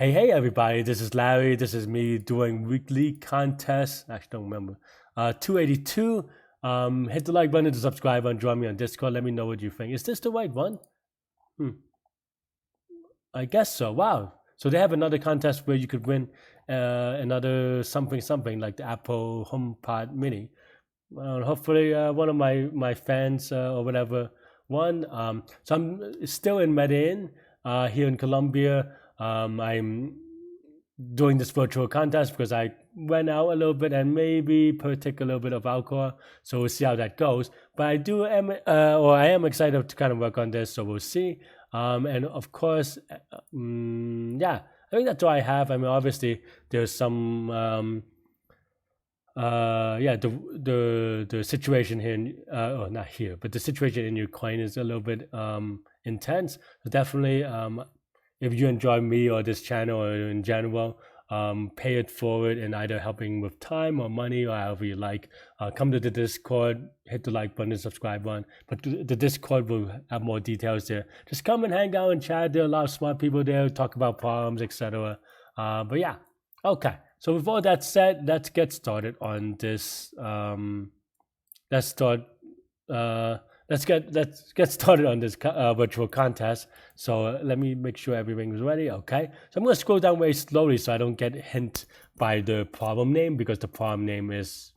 Hey everybody, this is Larry. This is me doing weekly contest. I actually don't remember. 282. Hit the like button, to subscribe, and join me on Discord. Let me know what you think. Is this the right one? I guess so. Wow. So they have another contest where you could win another something like the Apple HomePod Mini. Hopefully, one of my fans or whatever won. So I'm still in Medellin, here in Colombia. I'm doing this virtual contest because I went out a little bit and maybe partake a little bit of alcohol. So we'll see how that goes. But I am excited to kind of work on this. So we'll see. And of course, yeah, I think that's all I have. I mean, obviously, there's some. Yeah, the situation here oh, not here, but the situation in Ukraine is a little bit intense. So definitely, if you enjoy me or this channel or in general, pay it forward in either helping with time or money or however you like. Come to the Discord, hit the like button, subscribe button. But the Discord will have more details there. Just come and hang out and chat. There are a lot of smart people there, talk about problems, etc. But yeah, okay. So with all that said, let's get started on this. Let's get started on this virtual contest. So let me make sure everything is ready. Okay. So I'm gonna scroll down very slowly so I don't get hint by the problem name, because the problem name is,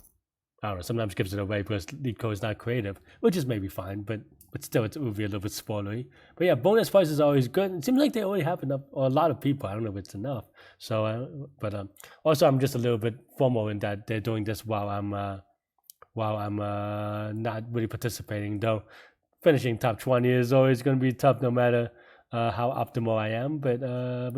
I don't know, sometimes gives it away because Leetcode is not creative, which is maybe fine, but still it will be a little bit spoilery. But yeah, bonus prize is always good. It seems like they already have enough, or a lot of people. I don't know if it's enough. So, also I'm just a little bit formal in that they're doing this while I'm not really participating. Though finishing top 20 is always going to be tough, no matter how optimal I am. But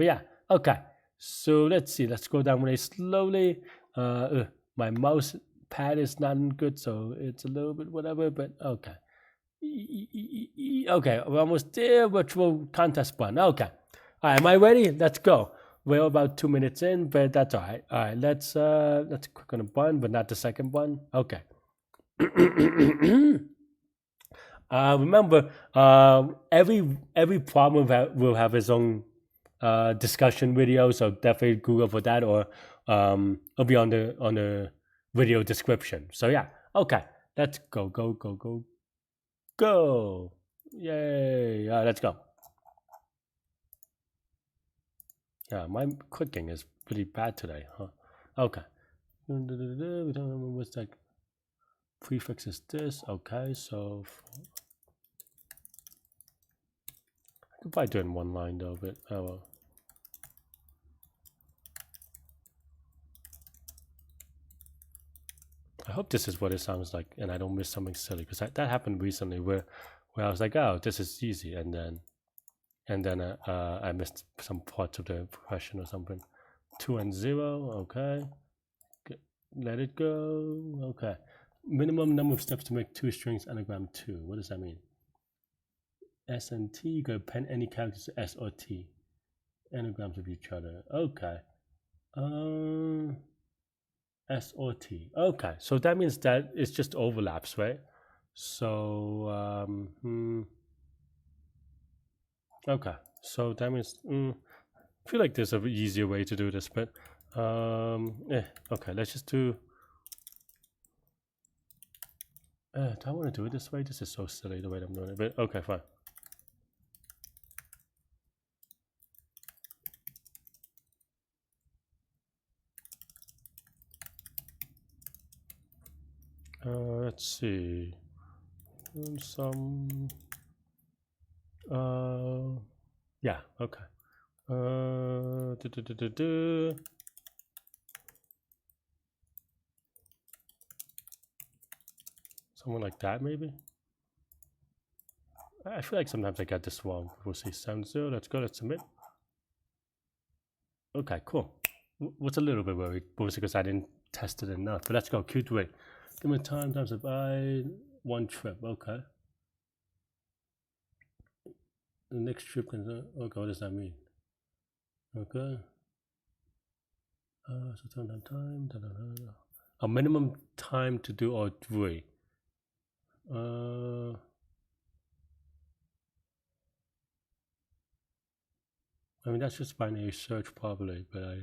yeah, okay. So let's see. Let's go down really slowly. My mouse pad is not good, so it's a little bit whatever. But okay. Okay, we're almost there. Virtual contest button. Okay. All right, am I ready? Let's go. We're about 2 minutes in, but that's all right. All right, let's click on the button, but not the second button. Okay. Remember, every problem will have its own discussion video, so definitely Google for that, or it'll be on the video description. So yeah, okay, let's go. Yay! Let's go. Yeah, my clicking is pretty bad today, huh? Okay. What's that? Prefix is this. Okay, so I could probably do it in one line though, but oh well. I hope this is what it sounds like and I don't miss something silly, because that happened recently where I was like, oh, this is easy, and then I missed some parts of the question or something. 2 and 0, okay. Let it go, okay. Minimum number of steps to make 2 strings anagram 2. What does that mean? S and T, you could append any characters to S or T. Anagrams of each other, okay. S or T. Okay, so that means that it's just overlaps, right? So, okay, so that means, I feel like there's an easier way to do this, but, okay, let's just do, do I want to do it this way? This is so silly the way I'm doing it, but okay, fine. Let's see. Some. Yeah. Okay. Someone like that, maybe. I feel like sometimes I get this wrong. We'll see. 7-0. Let's go. Let's submit. Okay. Cool. What's a little bit worried, mostly because I didn't test it enough. But let's go. Q3. Give me time times by 1 trip. Okay. The next trip can. Okay. What does that mean? Okay. So time. A minimum time to do all 3. I mean, that's just binary search probably, but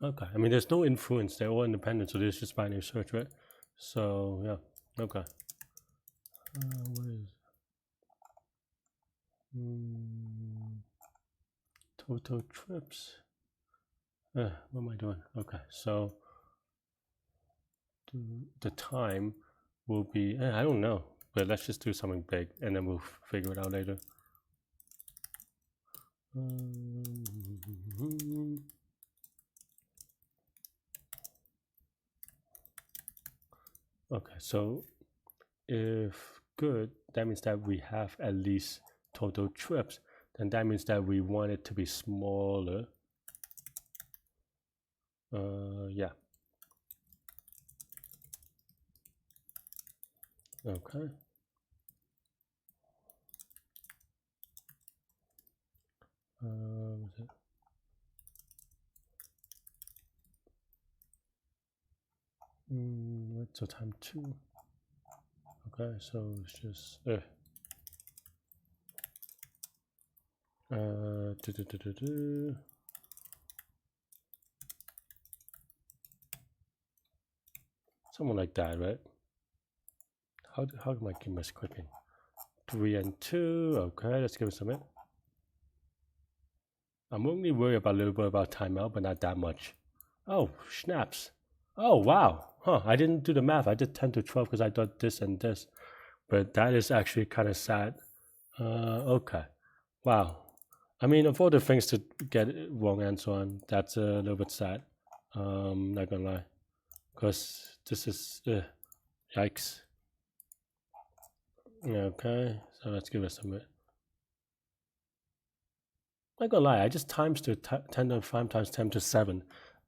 okay. I mean, there's no influence. They're all independent, so there's just binary search, right? So yeah, okay. What is total trips? What am I doing? Okay, so the time will be, I don't know, but let's just do something big and then we'll figure it out later. Okay, so if good, that means that we have at least total trips. Then that means that we want it to be smaller. Yeah. Okay. What's it? So time 2. Okay, so it's just something like that, right? How do I keep my scripting? 3 and 2. Okay, let's give it a submit. I'm only worried about a little bit about timeout, but not that much. Oh, snaps. Oh, wow. Huh, I didn't do the math. I did 10 to 12 because I thought this and this. But that is actually kind of sad. Okay. Wow. I mean, of all the things to get wrong and so on, that's a little bit sad. Not gonna lie. Because this is, yikes. Okay, so let's give it a submit. Not gonna lie, I just times to 10 to 5 times 10 to 7.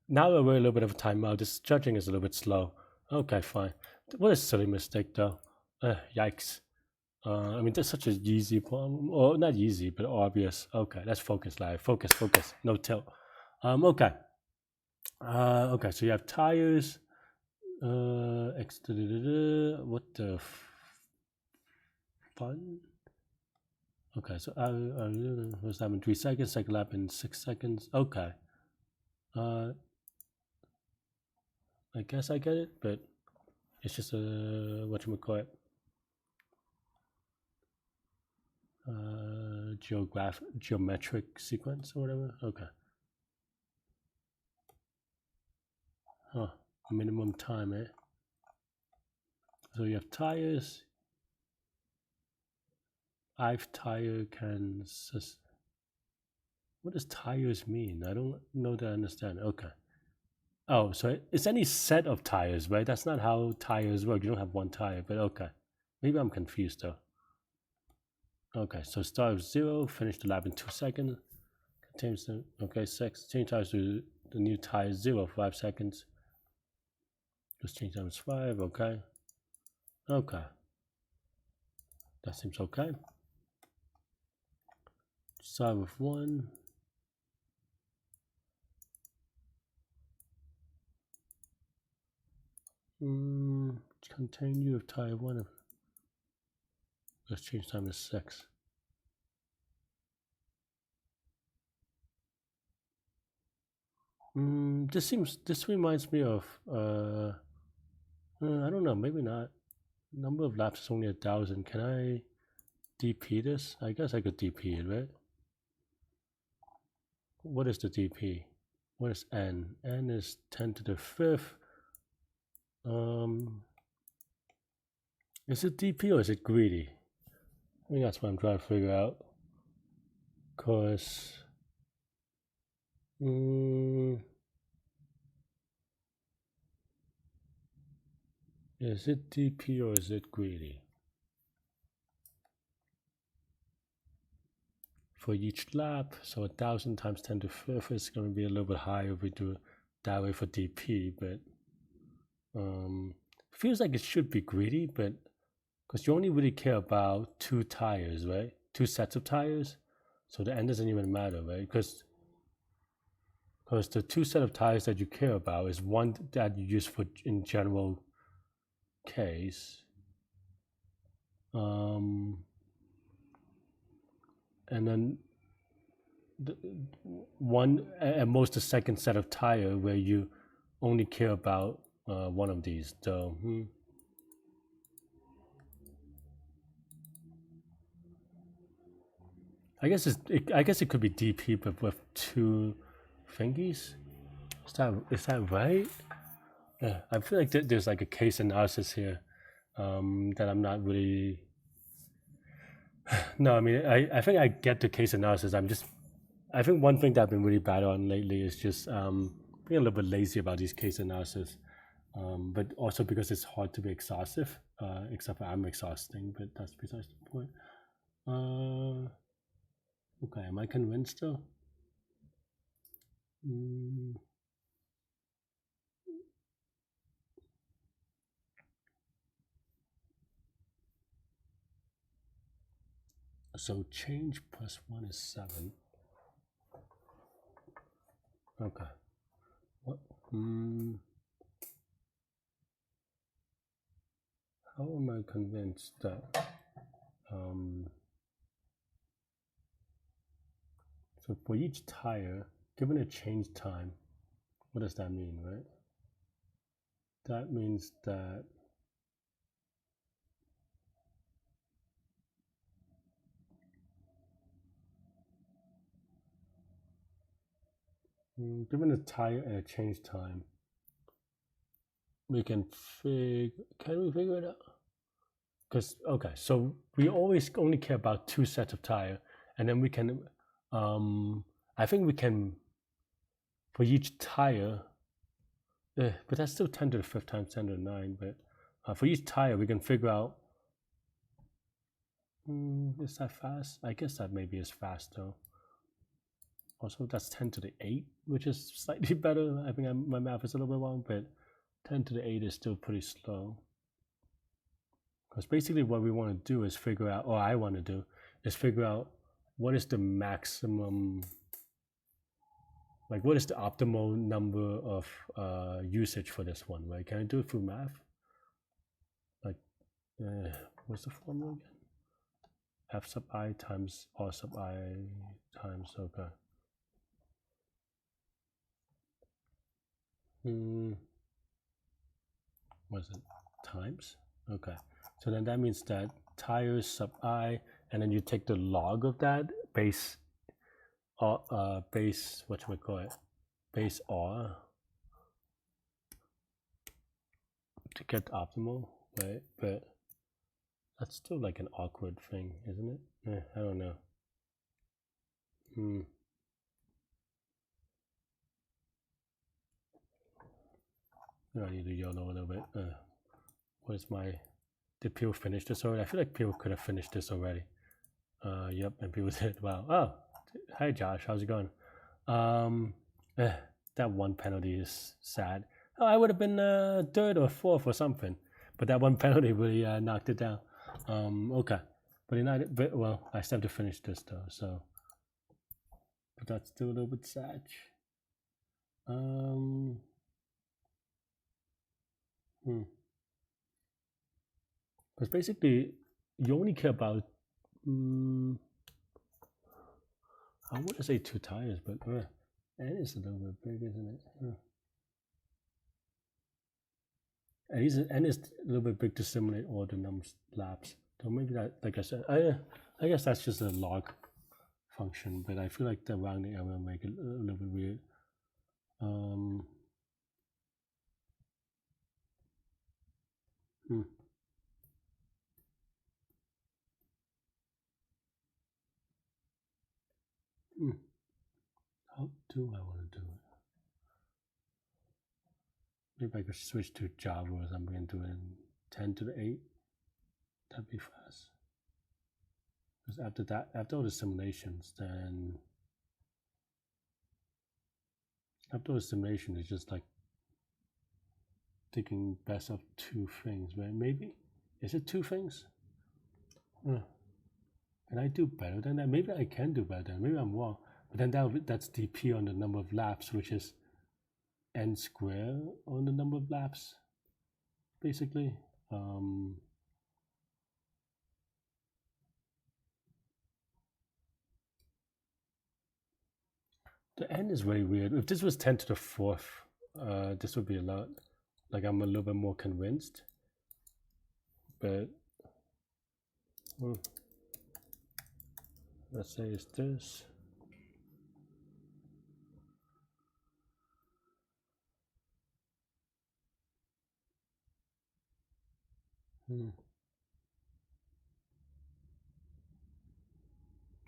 Now we're a little bit of a timeout. This judging is a little bit slow. Okay, fine. What a silly mistake, though. Yikes. I mean, that's such an easy problem. Or not easy, but obvious. Okay, let's focus, live. Focus. No tilt. Okay. Okay, so you have tires. What the fun? Okay, so first lap in 3 seconds, second lap in 6 seconds. Okay. I guess I get it, but it's just a whatchamacallit, geometric sequence or whatever. Okay. Huh. Minimum time, eh? So you have tires. I've tire can. What does tires mean? I don't know that I understand. Okay. Oh, so it's any set of tires, right? That's not how tires work. You don't have one tire, but okay. Maybe I'm confused though. Okay, so start with 0, finish the lap in 2 seconds. Contains the, okay, 6. Change tires to the new tire 0 for 5 seconds. Just change times 5, okay. Okay. That seems okay. Start with 1. Continue with tire 1. Let's change time to 6. This reminds me of, I don't know, maybe not. Number of laps is only 1,000. Can I DP this? I guess I could DP it, right? What is the DP? What is N? N is 10 to the 5th. Is it DP or is it greedy? I think that's what I'm trying to figure out. Cause is it DP or is it greedy? For each lap, so 1,000 times 10 to the 5th is going to be a little bit higher if we do it that way for DP, but feels like it should be greedy, but because you only really care about 2 tires, right? 2 sets of tires, so the end doesn't even matter, right? Because the 2 set of tires that you care about is one that you use for in general case. And then one at most a second set of tire where you only care about one of these. So I guess it could be DP but with two thingies. Is that right? Yeah, I feel like there's like a case analysis here that I'm not really. No, I mean I think I get the case analysis. I think one thing that I've been really bad on lately is just being a little bit lazy about these case analysis. But also because it's hard to be exhaustive, except for I'm exhausting, but that's besides the point. Okay, am I convinced though? So change plus 1 is 7. Okay. What? How am I convinced that? So for each tire, given a change time, what does that mean, right? That means that given a tire and a change time, we can we figure it out? Because okay, so we always only care about two sets of tire, and then we can I think we can for each tire but that's still 10 to the 5th times 10 to the 9, but for each tire we can figure out is that fast? I guess that maybe is fast though. Also that's 10 to the 8, which is slightly better. I think my math is a little bit wrong, but 10 to the 8 is still pretty slow. Because basically what we want to do is figure out, or I want to do, is figure out what is the maximum, like what is the optimal number of usage for this one, right? Can I do it through math? Like, what's the formula again? F sub I times R sub I times, okay. What's it? Times? Okay. So then that means that tires sub I, and then you take the log of that base base R to get optimal, right? But that's still like an awkward thing, isn't it? I don't know. I need to YOLO a little bit. Where's did people finish this already? I feel like people could have finished this already. Yep, and people did. Wow. Oh, hi Josh, how's it going? That one penalty is sad. Oh, I would have been 3rd or 4th or something, but that one penalty really knocked it down. Okay, but well, I still have to finish this though, so, but that's still a little bit sad. Because basically, you only care about, I want to say 2 tires, but N is a little bit big, isn't it? N is a little bit big to simulate all the laps. So maybe that, like I said, I guess that's just a log function, but I feel like the rounding error will make it a little bit weird. How do I want to do it? Maybe I could switch to Java or something and do it in 10 to the 8. That'd be fast. Because after that, after all the simulations, then after the simulation, it's just like taking best of 2 things, right? Maybe? Is it 2 things? Can I do better than that? Maybe I can do better than that. Maybe I'm wrong. But then that's dp on the number of laps, which is n squared on the number of laps, basically. The end is really weird. If this was 10 to the 4th, this would be a lot. Like, I'm a little bit more convinced. But let's say it's this.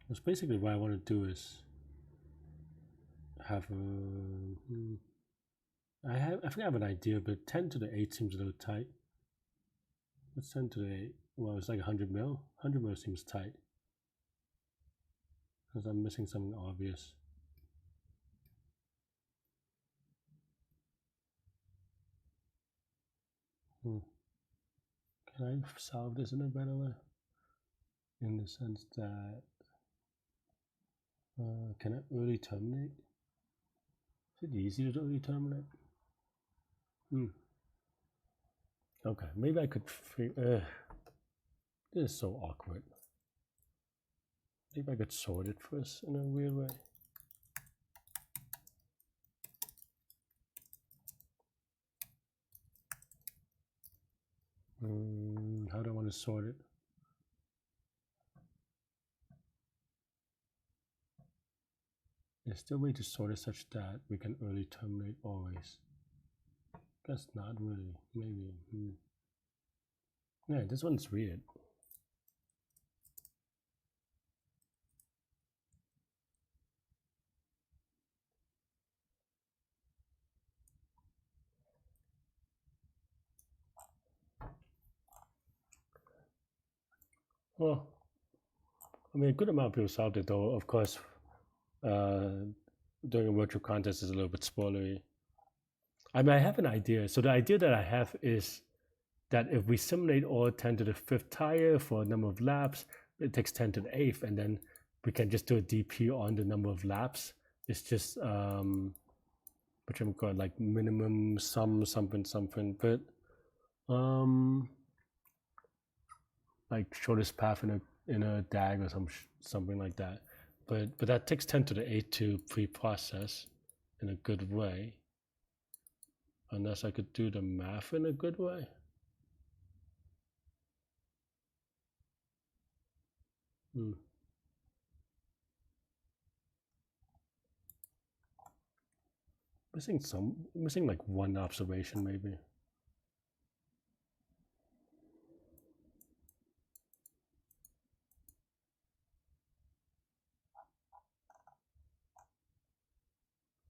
That's basically what I want to do is have a. I think I have an idea, but 10 to the 8 seems a little tight. What's 10 to the 8? Well, it's like 100 mil. 100 mil seems tight. Because I'm missing something obvious. Can I solve this in a better way? In the sense that, can I early terminate? Is it easy to early terminate? Okay, maybe I could figure. This is so awkward. Maybe I could sort it first in a weird way. How do I want to sort it? Is there a way to sort it such that we can early terminate always? Guess not really. Maybe. Yeah, this one's weird. Well, I mean, a good amount of people solved it, though. Of course, doing a virtual contest is a little bit spoilery. I mean, I have an idea. So the idea that I have is that if we simulate all 10 to the 5th tire for a number of laps, it takes 10 to the 8th, and then we can just do a DP on the number of laps. It's just which I'm called like minimum sum something, but like shortest path in a DAG or something like that. But that takes 10 to the 8 to pre-process in a good way. Unless I could do the math in a good way. Missing like one observation maybe.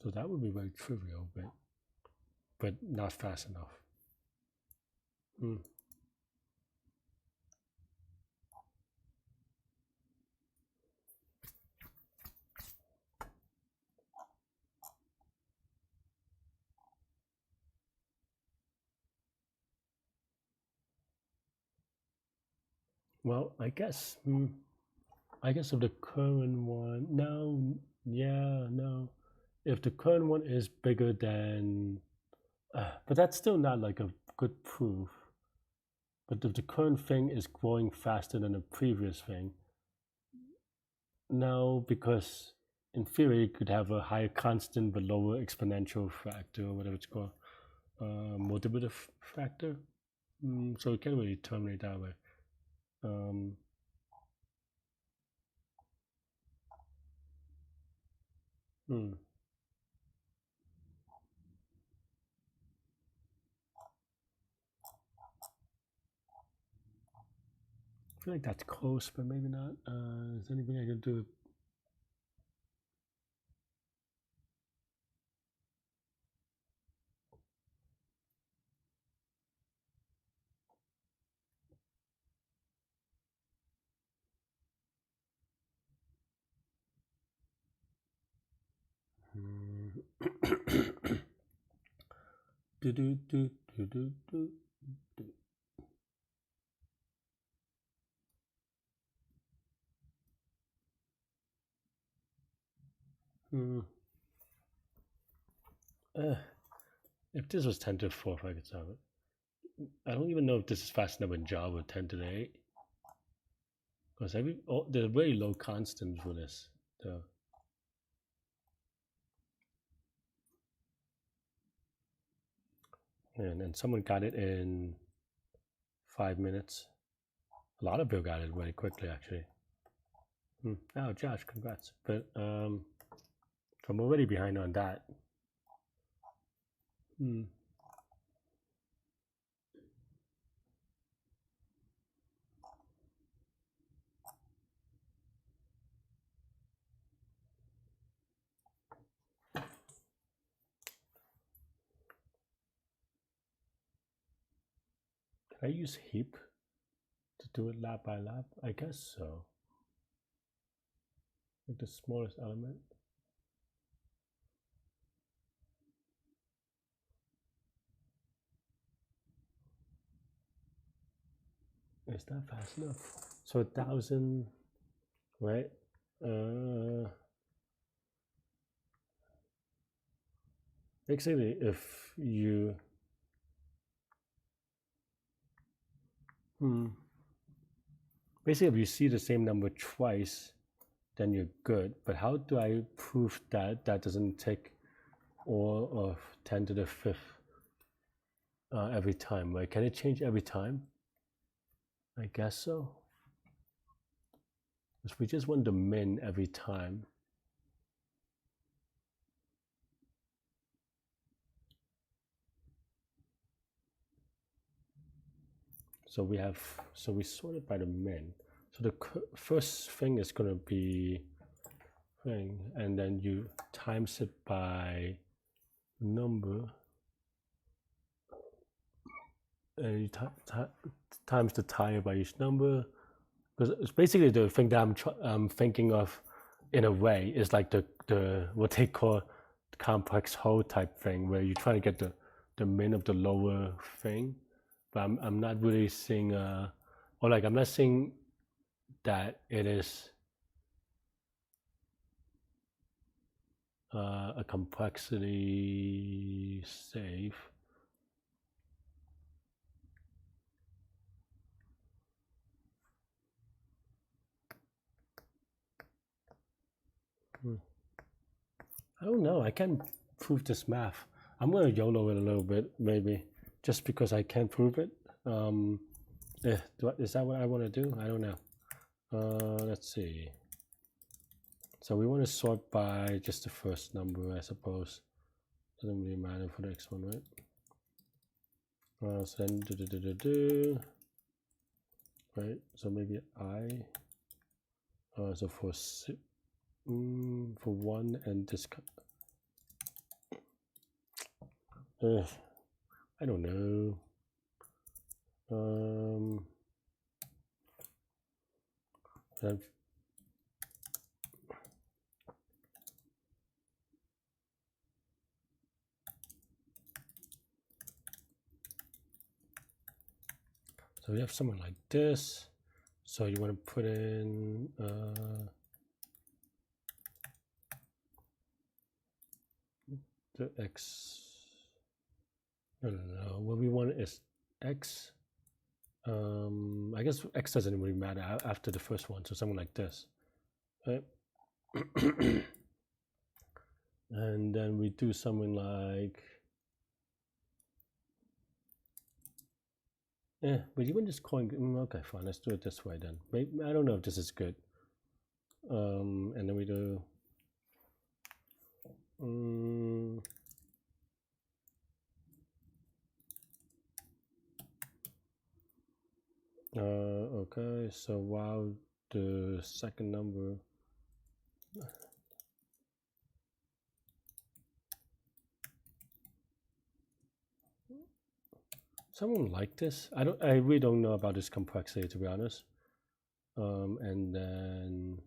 So that would be very trivial, but not fast enough. Well, I guess if the current one, no. If the current one is bigger than, but that's still not like a good proof. But if the current thing is growing faster than the previous thing, no, because in theory you could have a higher constant but lower exponential factor, or whatever it's called, multiplicative factor. So you can't really terminate that way. I feel like that's close, but maybe not. Is there anything I can do? If this was 10 to the 4th, I could solve it. I don't even know if this is fast enough in Java, 10 to the 8. Because there's very low constants for this. And then someone got it in 5 minutes. A lot of people got it very quickly, actually. Oh, Josh, congrats. But I'm already behind on that. Can I use heap to do it lab by lab? I guess so. Like the smallest element. Is that fast enough? So 1,000, right? Basically, if you basically if you see the same number twice, then you're good. But how do I prove that that doesn't take all of 10 to the 5th every time? Right? Can it change every time? I guess so. Because we just want the min every time. So we sort it by the min. So the first thing is going to be thing, and then you times it by number, and you times the tire by each number. Because it's basically the thing that I'm thinking of, in a way, is like the what they call complex whole type thing, where you try to get the min of the lower thing. But I'm not really seeing or like I'm not seeing that it is a complexity safe. I don't know. I can't prove this math. I'm gonna YOLO it a little bit, maybe, just because I can't prove it. Is that what I want to do? I don't know. Let's see. So we want to sort by just the first number, I suppose. Doesn't really matter for the next one, right? So then right. So maybe I. So for 1 and this. I don't know. Then so we have something like this. So you want to put in the x. No. What we want is x. I guess x doesn't really matter after the first one. So something like this, right? And then we do something like, but even just calling, okay, fine, let's do it this way then. Maybe, I don't know if this is good. And then we do, okay, so while the second number, something like this. I really don't know about this complexity, to be honest. And then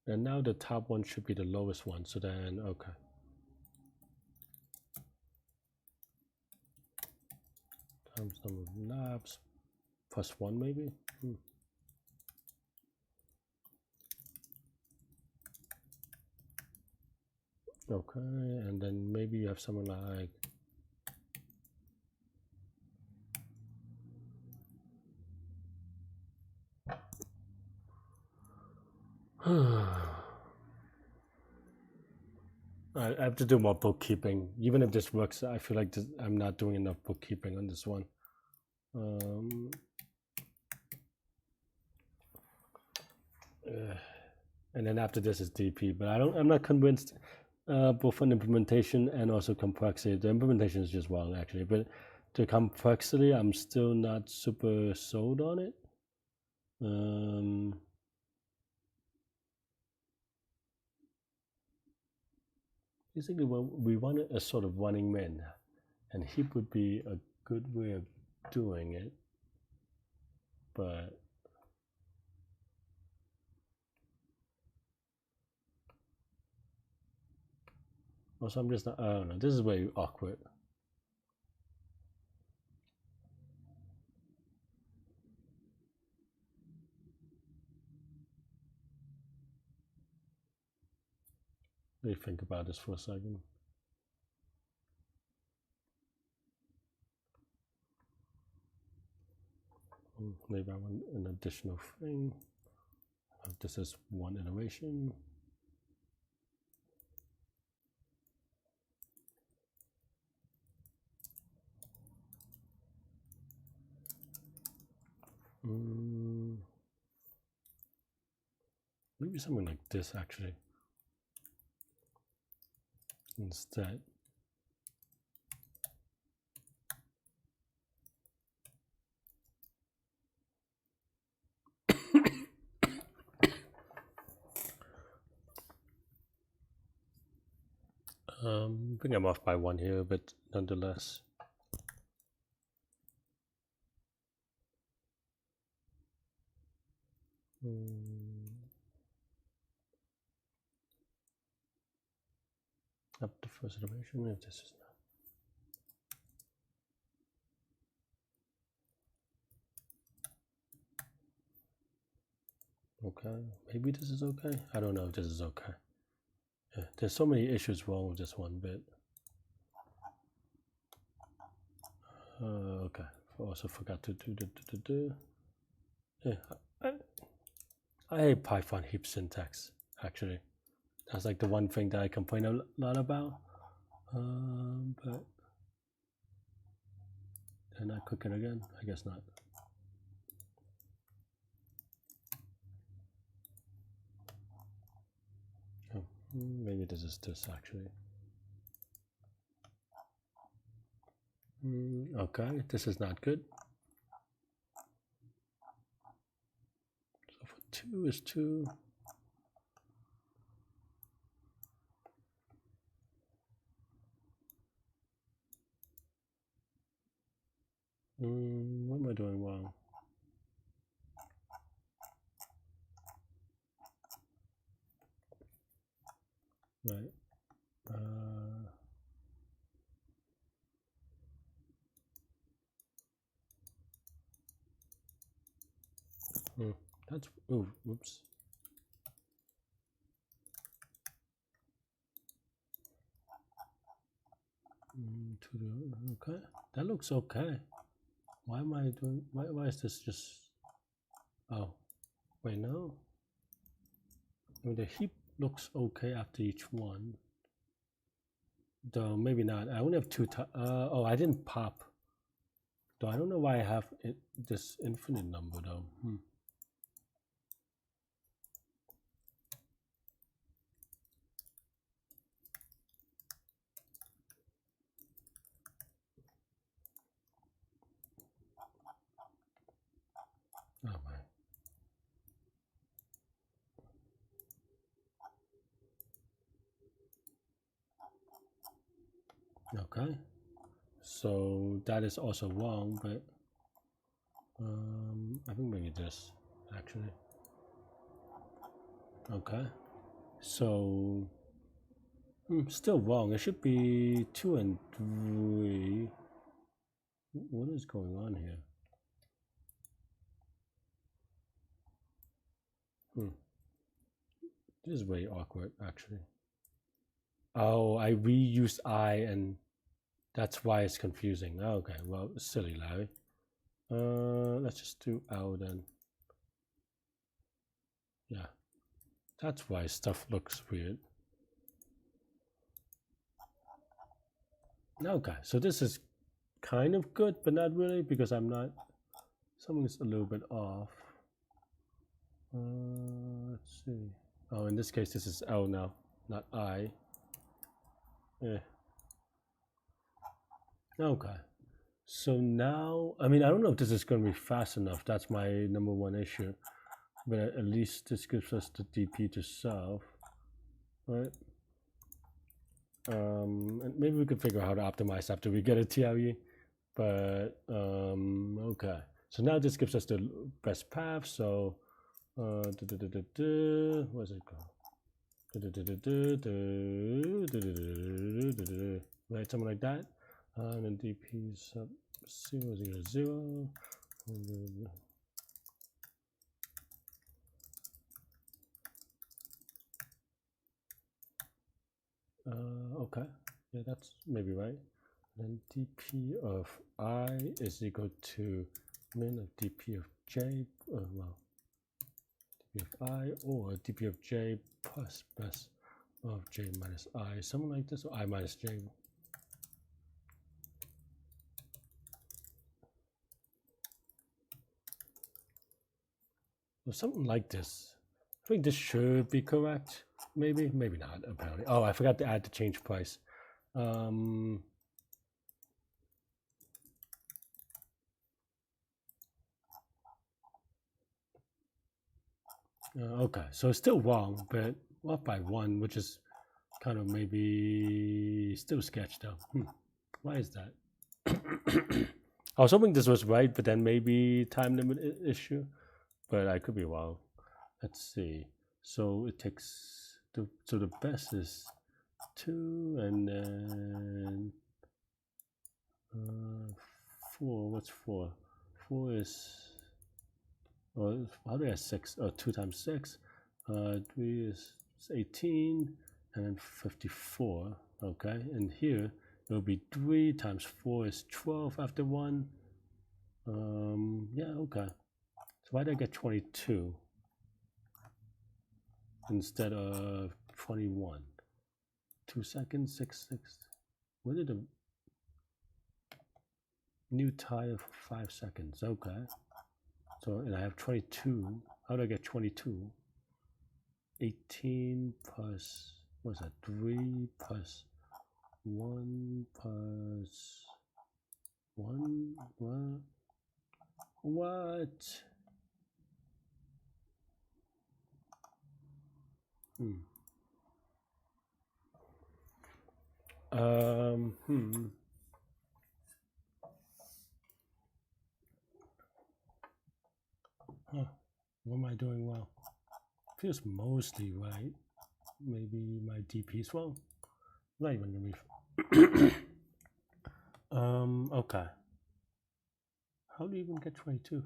and now the top one should be the lowest one. So then, okay. Times number of labs plus 1 maybe. Okay, and then maybe you have something like I have to do more bookkeeping. Even if this works, I feel like I'm not doing enough bookkeeping on this one. And then after this is DP, but I'm not convinced both on implementation and also complexity. The implementation is just wrong actually, but the complexity I'm still not super sold on it. Basically, we want a sort of running man, and heap would be a good way of doing it, but also I'm just not, I don't know, this is very awkward. Let me think about this for a second. Maybe I want an additional thing. This is one iteration. Maybe something like this actually. Instead. I think I'm off by one here, but nonetheless. Up the first iteration if this is not. Okay, maybe this is okay. I don't know if this is okay. Yeah, there's so many issues wrong with this one bit. Okay, also forgot to do. Yeah, I hate Python heap syntax actually. That's like the one thing that I complain a lot about. But can I cook it again? I guess not. Oh, maybe this is this actually. Okay, this is not good. So for 2 is 2. What am I doing wrong? Right. That's, oh, whoops. Okay, that looks okay. Why am I doing, why is this just, oh, wait, no. I mean, the heap looks okay after each one. Though, maybe not. I only have 2 oh, I didn't pop. Though I don't know why I have this infinite number though. Oh my. Okay, so that is also wrong, but I think maybe this actually. Okay, so still wrong. It should be 2 and 3. What is going on here? This is very awkward actually. Oh, I reused I, and that's why it's confusing. Okay, well, silly Larry. Let's just do L then. Yeah, that's why stuff looks weird. Okay, so this is kind of good, but not really, because I'm not, something's a little bit off. Let's see. Oh, in this case, this is L now, not I. Yeah. Okay. So now, I mean, I don't know if this is going to be fast enough. That's my number one issue. But at least this gives us the DP to solve, right? And maybe we could figure out how to optimize after we get a TLE. But okay. So now this gives us the best path. So what's it called? Right, something like that. And then DP sub 0, 0, 0. Okay, yeah, that's maybe right. And then dp of I is equal to min of dp of j, well, dp of I, or dp of j plus best of j minus I, something like this, or I minus j. Or something like this. I think this should be correct. Maybe, maybe not, apparently. Oh, I forgot to add the change price. Okay, so it's still wrong, but off by 1, which is kind of maybe still sketch though. Why is that? I was hoping this was right, but then maybe time limit issue, but I could be wrong. Let's see. So it takes, so the best is 2, and then 4, what's 4? 4 is, well, how do I have 6? 2 times 6. 3 is 18, and then 54. Okay, and here it will be 3 times 4 is 12 after 1. Yeah, okay. So why did I get 22 instead of 21? 2 seconds, 6, 6. What did the new tire for 5 seconds? Okay. So, and I have 22. How do I get 22? 18 plus, what's that? 3 plus 1 plus 1? What? Huh. What am I doing well? Feels mostly right. Maybe my DP is wrong. Not even gonna be. Okay. How do you even get 22?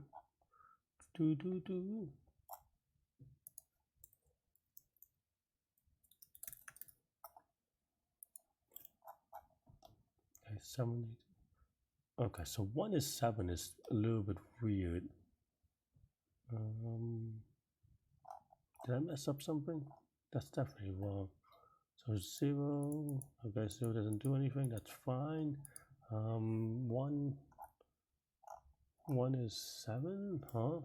Okay, 7, 8. Okay, so 1 is 7 is a little bit weird. Did I mess up something? That's definitely wrong. So 0, okay, 0 doesn't do anything, that's fine. 1 is 7, huh?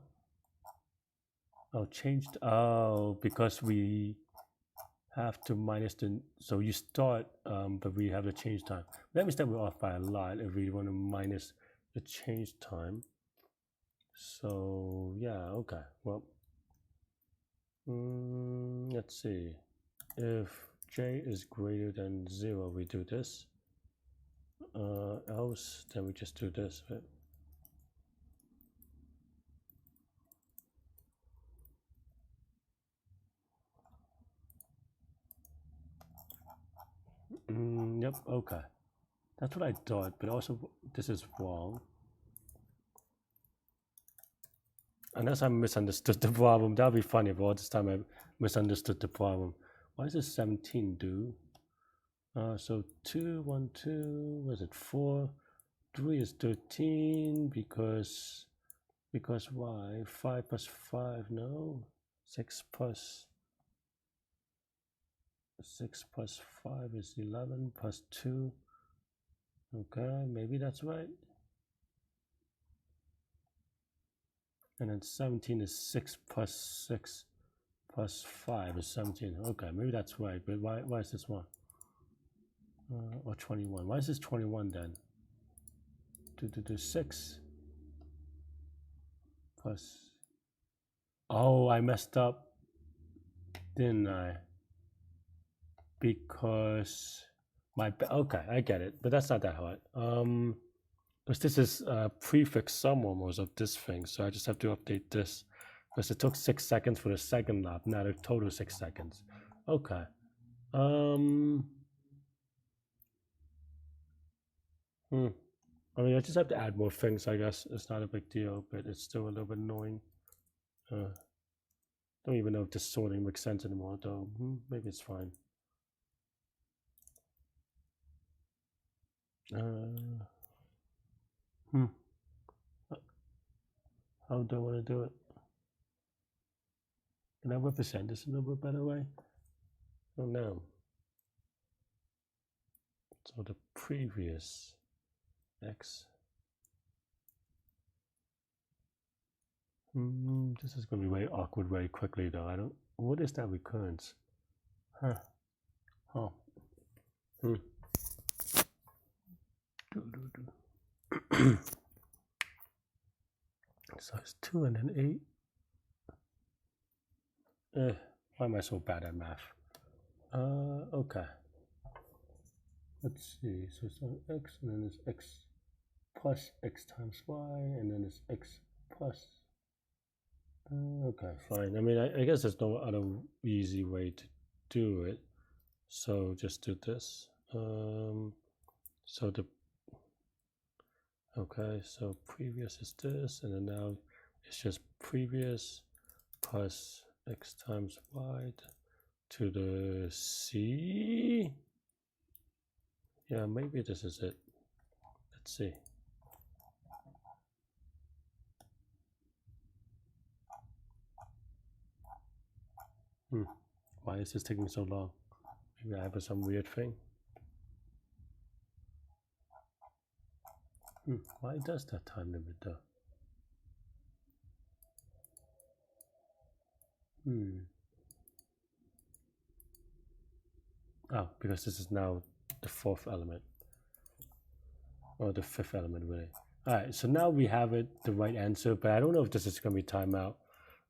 Oh, changed, oh, because we have to minus the, so you start, but we have the change time. That means that we're off by a lot if we want to minus the change time. So yeah, okay, well, let's see. If j is greater than 0, we do this. Else, then we just do this, right? Yep, okay. That's what I thought, but also this is wrong. Unless I misunderstood the problem. That would be funny if all this time I misunderstood the problem. Why does 17 do? So 2, 1, 2, was it 4? 3 is 13 because why? 5 plus 5, no. 6 plus 5 is 11 plus 2. Okay, maybe that's right. And then 17 is 6 plus 6 plus 5 is 17. Okay, maybe that's right, but why is this one? Or 21. Why is this 21 then? 6 plus. Oh, I messed up, didn't I? Because okay, I get it, but that's not that hard. Because this is prefix sum almost of this thing, so I just have to update this because it took 6 seconds for the second lap, not a total 6 seconds. Okay. I mean, I just have to add more things, I guess. It's not a big deal, but it's still a little bit annoying. Don't even know if this sorting makes sense anymore, though. Maybe it's fine. How do I want to do it? Can I represent this in a little bit better way? Oh no. So the previous x. This is going to be very awkward very quickly, though. I don't. What is that recurrence? Huh. Oh. So it's 2 and then 8. Why am I so bad at math? Okay. Let's see. So it's x, and then it's x plus x times y, and then it's x plus. Okay, fine. I mean, I guess there's no other easy way to do it. So just do this. So so previous is this, and then now it's just previous plus x times y to the c. Yeah, maybe this is it. Let's see. Why is this taking so long? Maybe I have some weird thing. Why does that time limit though? Oh, because this is now the 4th element. Or the 5th element, really. Alright, so now we have it, the right answer, but I don't know if this is going to be timeout.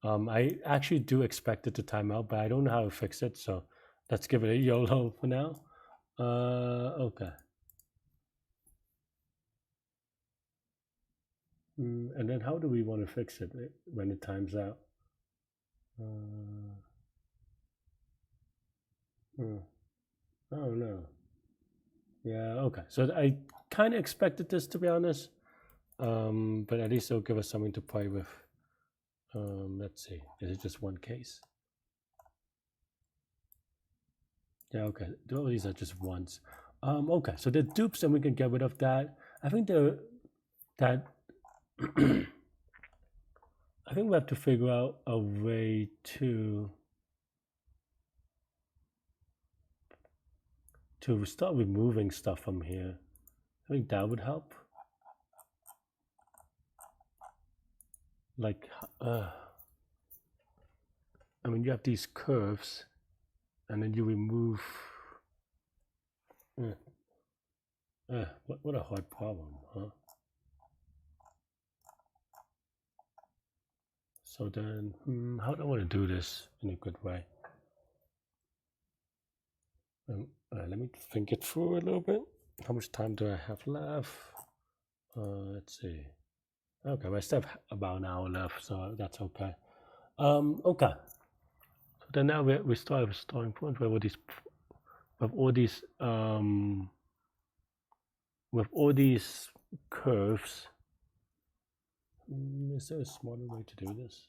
I actually do expect it to time out, but I don't know how to fix it, so let's give it a YOLO for now. Okay. And then how do we want to fix it when it times out? Oh no. Yeah, okay. So I kind of expected this, to be honest. But at least it'll give us something to play with. Let's see. Is it just one case? Yeah, okay. All these are just ones. Okay, so the dupes, and we can get rid of that. I think I think we have to figure out a way to start removing stuff from here. I think that would help. Like, I mean, you have these curves, and then you remove. What a hard problem, huh? So then, how do I want to do this in a good way? Let me think it through a little bit. How much time do I have left? Let's see. Okay, I still have about an hour left, so that's okay. Okay. So then now we start with a starting point where with all these curves. Is there a smarter way to do this?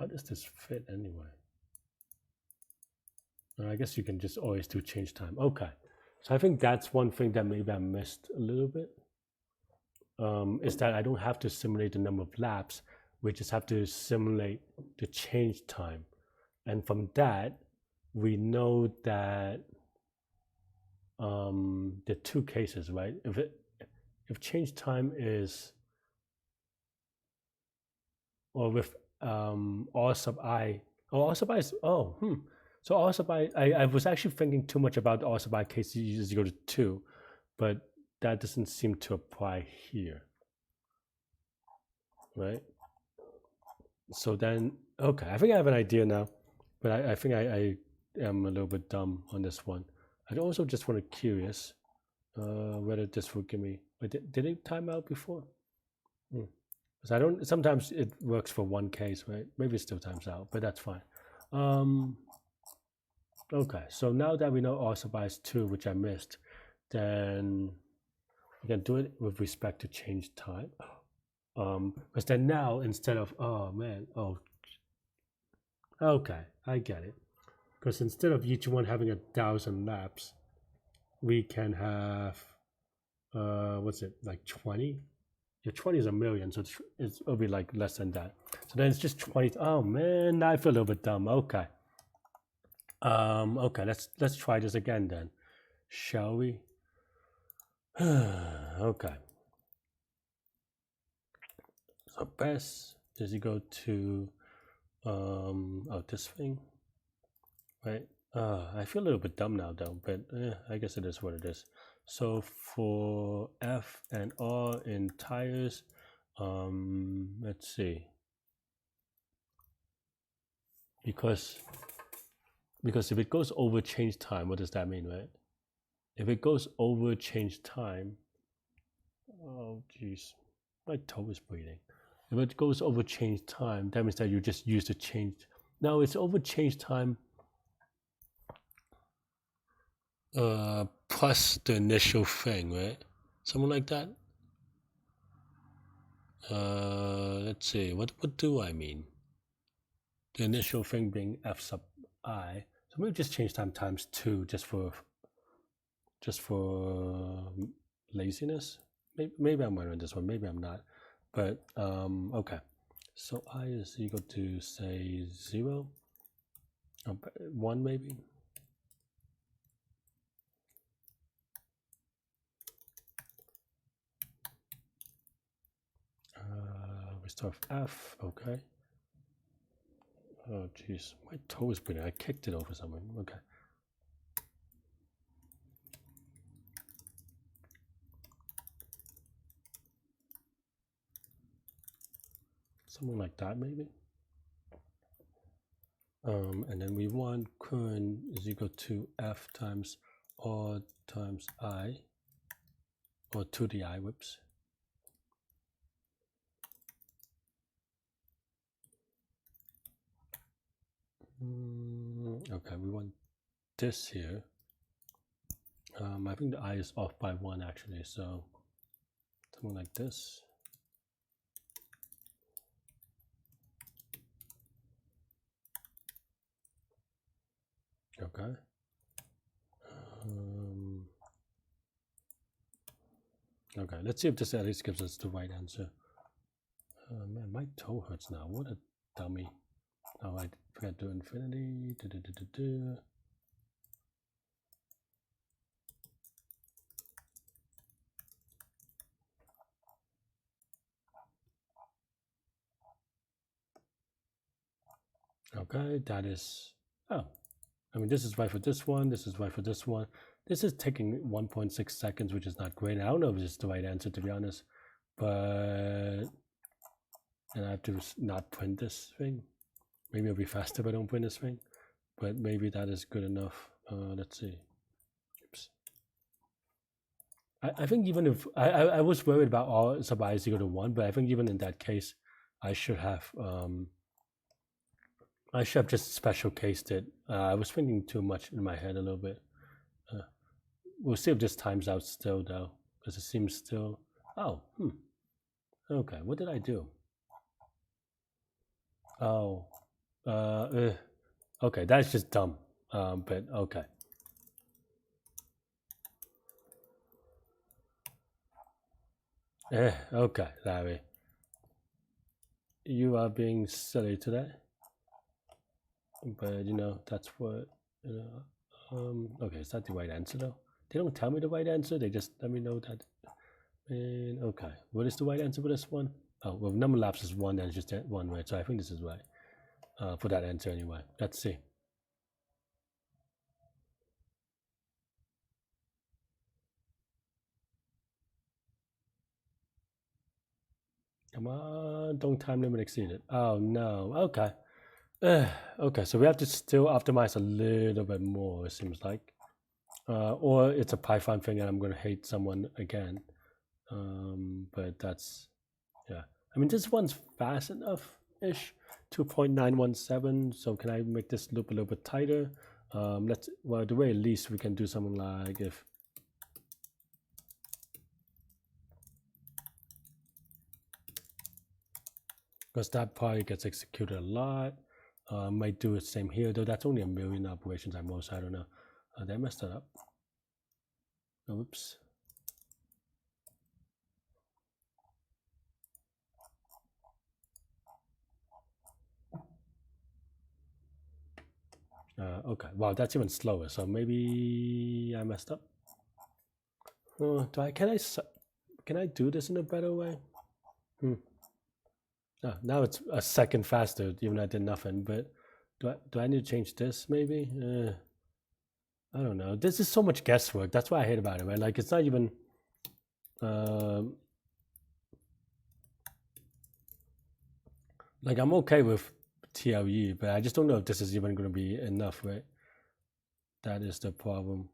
How does this fit anyway? I guess you can just always do change time. Okay. So I think that's one thing that maybe I missed a little bit. Is that I don't have to simulate the number of laps. We just have to simulate the change time. And from that, we know that there are two cases, right? If change time is, or with r sub I, r sub I is, so r sub I was actually thinking too much about the r sub I case is equal to 2, but that doesn't seem to apply here, right? So then, okay, I think I have an idea now, but I think I am a little bit dumb on this one. I also just want to curious whether this will give me, did it time out before? So I don't, sometimes it works for one case, right? Maybe it still times out, but that's fine. Okay, so now that we know r sub I is 2, which I missed, then we can do it with respect to change time. Because then now, instead of, okay, I get it. Because instead of each one having 1,000 laps, we can have, what's it, like 20? Yeah, 20 is a million, so it'll be like less than that. So then it's just 20. Oh man, now I feel a little bit dumb. Okay. Okay, let's try this again then, shall we? Okay. So best is equal to this thing, right? I feel a little bit dumb now though, but I guess it is what it is. So for F and R in tires, let's see, because if it goes over change time, what does that mean, right? If it goes over change time, oh geez, my toe is bleeding. If it goes over change time, that means that you just use the change. Now it's over change time plus the initial thing, right? Something like that. Let's see, what do I mean? The initial thing being f sub I. So maybe just change time times 2 just for laziness. Maybe I'm right on this one, maybe I'm not. But okay. So I is equal to say 0, 1 maybe. We start with F, okay. Oh jeez, my toe is bleeding. I kicked it over something. Okay. Something like that maybe. And then we want current is equal to F times R times I, or 2 the I, whoops. Okay, we want this here. I think the I is off by 1 actually, so something like this. Okay. Okay, let's see if this at least gives us the right answer. Man, my toe hurts now. What a dummy. Oh, I forgot to do infinity. Okay, that is, oh, I mean, this is right for this one, this is right for this one. This is taking 1.6 seconds, which is not great. I don't know if this is the right answer, to be honest, but, and I have to not print this thing. Maybe it'll be faster if I don't print this thing, but maybe that is good enough. Let's see. Oops. I think even if, I was worried about R sub I is equal to 1, but I think even in that case, I should have just special cased it. I was thinking too much in my head a little bit. We'll see if this times out still though, because it seems still, okay, what did I do? Oh, Okay, that's just dumb. But okay. Okay, Larry. You are being silly today. But that's what okay, is that the right answer though? They don't tell me the right answer, they just let me know that. And okay, what is the right answer for this one? Oh, well, number lapse is one, that's just one, right? So I think this is right for that answer anyway. Let's see. Come on, don't time limit exceed it. Oh no, okay. Okay, so we have to still optimize a little bit more, it seems like. Or it's a Python thing and I'm going to hate someone again. But that's, yeah. I mean, this one's fast enough-ish, 2.917. So can I make this loop a little bit tighter? Well, the very least we can do something like if, because that probably gets executed a lot. Might do the same here, though that's only 1 million operations at most, I don't know. Did I mess that up? Oops. Okay, wow, that's even slower. So maybe I messed up. Can I do this in a better way? Now it's a second faster, even though I did nothing. But do I need to change this? Maybe. I don't know. This is so much guesswork. That's what I hate about it, right? Like it's not even. Like I'm okay with TLE, but I just don't know if this is even going to be enough, right? That is the problem.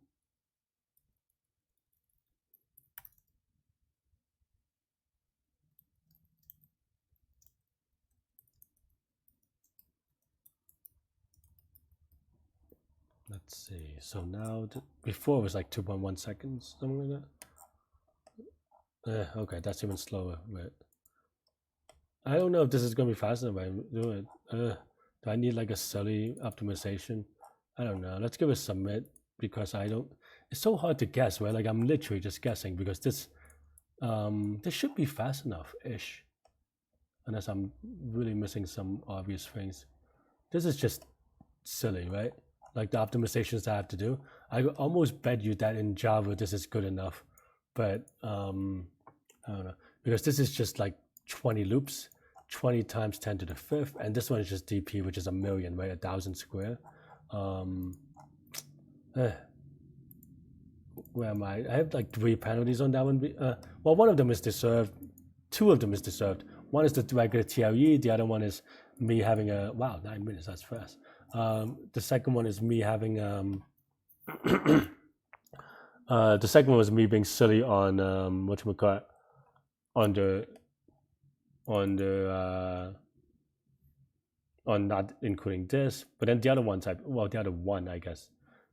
Let's see. So now, before it was like 2.1 seconds, something like that. Okay, that's even slower, but I don't know if this is going to be fast enough. I do it. Do I need like a silly optimization? I don't know. Let's give it submit because I don't. It's so hard to guess, right? Like I'm literally just guessing because this should be fast enough ish, unless I'm really missing some obvious things. This is just silly, right? Like the optimizations I have to do. I almost bet you that in Java this is good enough, but I don't know because this is just like 20 loops, 20 times 10 to the fifth, and this one is just DP, which is 1 million, right? 1,000 square. Where am I? I have like 3 penalties on that one. Well, one of them is deserved. 2 of them is deserved. One is the regular TLE. The other one is me having a wow 9 minutes. That's fast. The second one is me having the second one was me being silly on whatchamacallit, on the on not including this. But then the other ones, the other one, I guess,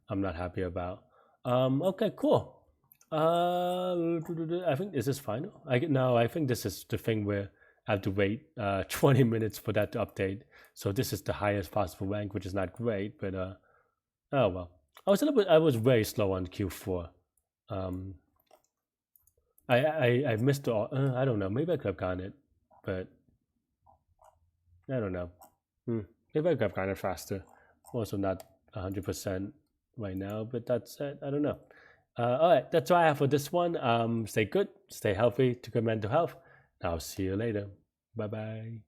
I'm not happy about. Okay, cool. I think is this final? I think this is the thing where I have to wait 20 minutes for that to update. So this is the highest possible rank, which is not great, but oh well. I was very slow on Q4. I missed the. I don't know. Maybe I could have gotten it, but I don't know. Maybe I could have gotten it faster. Also not 100% right now, but that's it. I don't know. All right, that's all I have for this one. Stay good, stay healthy, to good mental health. I'll see you later. Bye bye.